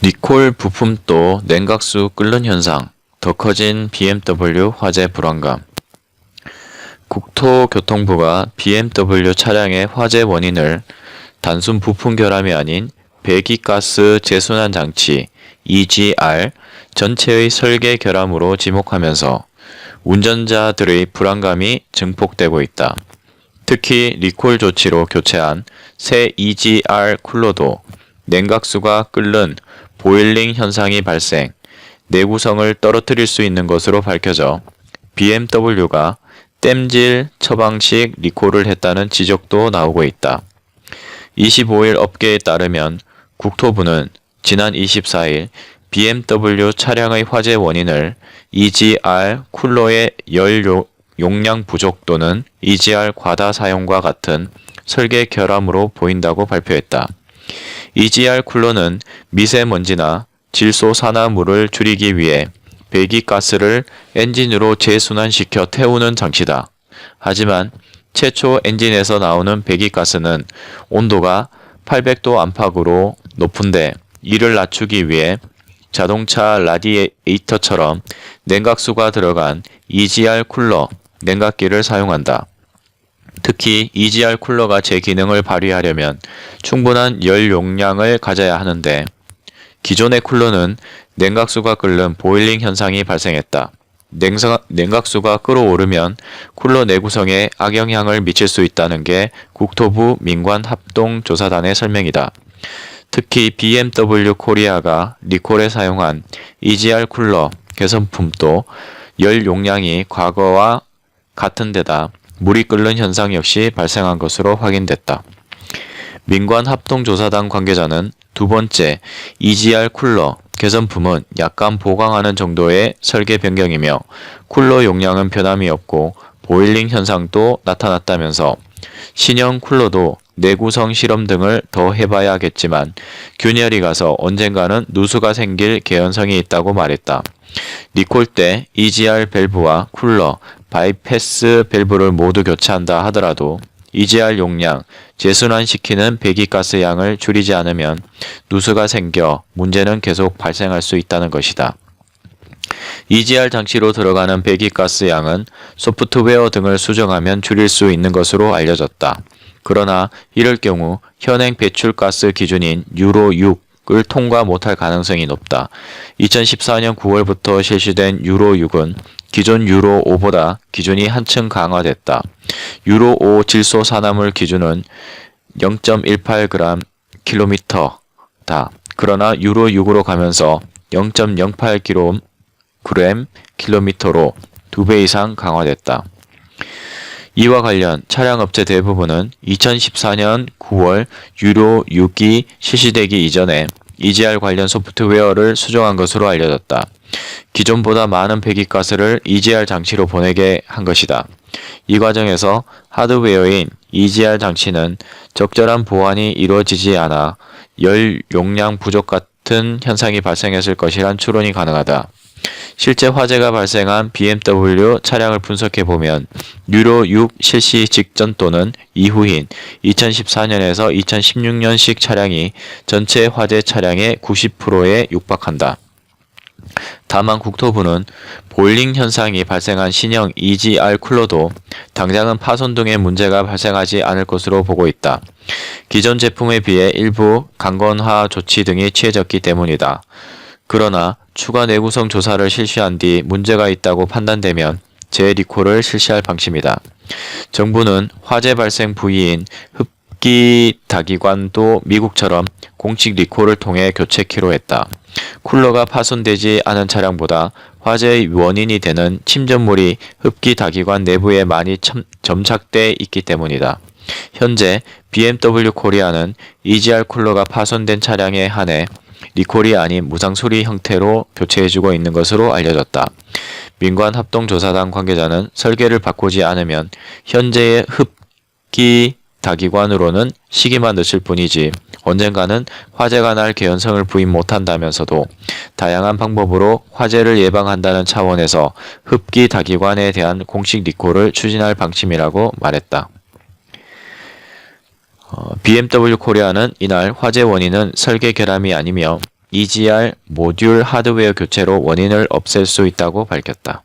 리콜 부품도 냉각수 끓는 현상, 더 커진 BMW 화재 불안감. 국토교통부가 BMW 차량의 화재 원인을 단순 부품 결함이 아닌 배기가스 재순환 장치 EGR 전체의 설계 결함으로 지목하면서 운전자들의 불안감이 증폭되고 있다. 특히 리콜 조치로 교체한 새 EGR 쿨러도 냉각수가 끓는 보일링 현상이 발생, 내구성을 떨어뜨릴 수 있는 것으로 밝혀져 BMW가 땜질 처방식 리콜을 했다는 지적도 나오고 있다. 25일 업계에 따르면 국토부는 지난 24일 BMW 차량의 화재 원인을 EGR 쿨러의 열 용량 부족 또는 EGR 과다 사용과 같은 설계 결함으로 보인다고 발표했다. EGR 쿨러는 미세먼지나 질소산화물을 줄이기 위해 배기가스를 엔진으로 재순환시켜 태우는 장치다. 하지만 최초 엔진에서 나오는 배기가스는 온도가 800도 안팎으로 높은데 이를 낮추기 위해 자동차 라디에이터처럼 냉각수가 들어간 EGR 쿨러 냉각기를 사용한다. 특히 EGR 쿨러가 제 기능을 발휘하려면 충분한 열 용량을 가져야 하는데 기존의 쿨러는 냉각수가 끓는 보일링 현상이 발생했다. 냉각수가 끓어오르면 쿨러 내구성에 악영향을 미칠 수 있다는 게 국토부 민관합동조사단의 설명이다. 특히 BMW 코리아가 리콜에 사용한 EGR 쿨러 개선품도 열 용량이 과거와 같은 데다 물이 끓는 현상 역시 발생한 것으로 확인됐다. 민관합동조사단 관계자는 두 번째 EGR 쿨러 개선품은 약간 보강하는 정도의 설계 변경이며 쿨러 용량은 변함이 없고 보일링 현상도 나타났다면서 신형 쿨러도 내구성 실험 등을 더 해봐야겠지만 균열이 가서 언젠가는 누수가 생길 개연성이 있다고 말했다. 리콜 때 EGR 밸브와 쿨러, 바이패스 밸브를 모두 교체한다 하더라도 EGR 용량, 재순환시키는 배기가스 양을 줄이지 않으면 누수가 생겨 문제는 계속 발생할 수 있다는 것이다. EGR 장치로 들어가는 배기가스 양은 소프트웨어 등을 수정하면 줄일 수 있는 것으로 알려졌다. 그러나 이럴 경우 현행 배출가스 기준인 유로 6을 통과 못할 가능성이 높다. 2014년 9월부터 실시된 유로 6은 기존 유로 5보다 기준이 한층 강화됐다. 유로 5 질소 산화물 기준은 0.18g 킬로미터다. 그러나 유로 6으로 가면서 0.08g 킬로미터로 2배 이상 강화됐다. 이와 관련 차량업체 대부분은 2014년 9월 유로 6이 실시되기 이전에 EGR 관련 소프트웨어를 수정한 것으로 알려졌다. 기존보다 많은 배기가스를 EGR 장치로 보내게 한 것이다. 이 과정에서 하드웨어인 EGR 장치는 적절한 보완이 이루어지지 않아 열 용량 부족 같은 현상이 발생했을 것이란 추론이 가능하다. 실제 화재가 발생한 BMW 차량을 분석해보면 유로 6 실시 직전 또는 이후인 2014년에서 2016년식 차량이 전체 화재 차량의 90%에 육박한다. 다만 국토부는 보일링 현상이 발생한 신형 EGR 쿨러도 당장은 파손 등의 문제가 발생하지 않을 것으로 보고 있다. 기존 제품에 비해 일부 강건화 조치 등이 취해졌기 때문이다. 그러나 추가 내구성 조사를 실시한 뒤 문제가 있다고 판단되면 재리콜을 실시할 방침이다. 정부는 화재 발생 부위인 흡기 다기관도 미국처럼 공식 리콜을 통해 교체키로 했다. 쿨러가 파손되지 않은 차량보다 화재의 원인이 되는 침전물이 흡기 다기관 내부에 많이 점착돼 있기 때문이다. 현재 BMW 코리아는 EGR 쿨러가 파손된 차량에 한해 리콜이 아닌 무상 수리 형태로 교체해주고 있는 것으로 알려졌다. 민관합동조사단 관계자는 설계를 바꾸지 않으면 현재의 흡기 다기관으로는 시기만 늦출 뿐이지 언젠가는 화재가 날 개연성을 부인 못한다면서도 다양한 방법으로 화재를 예방한다는 차원에서 흡기 다기관에 대한 공식 리콜을 추진할 방침이라고 말했다. BMW 코리아는 이날 화재 원인은 설계 결함이 아니며 EGR 모듈 하드웨어 교체로 원인을 없앨 수 있다고 밝혔다.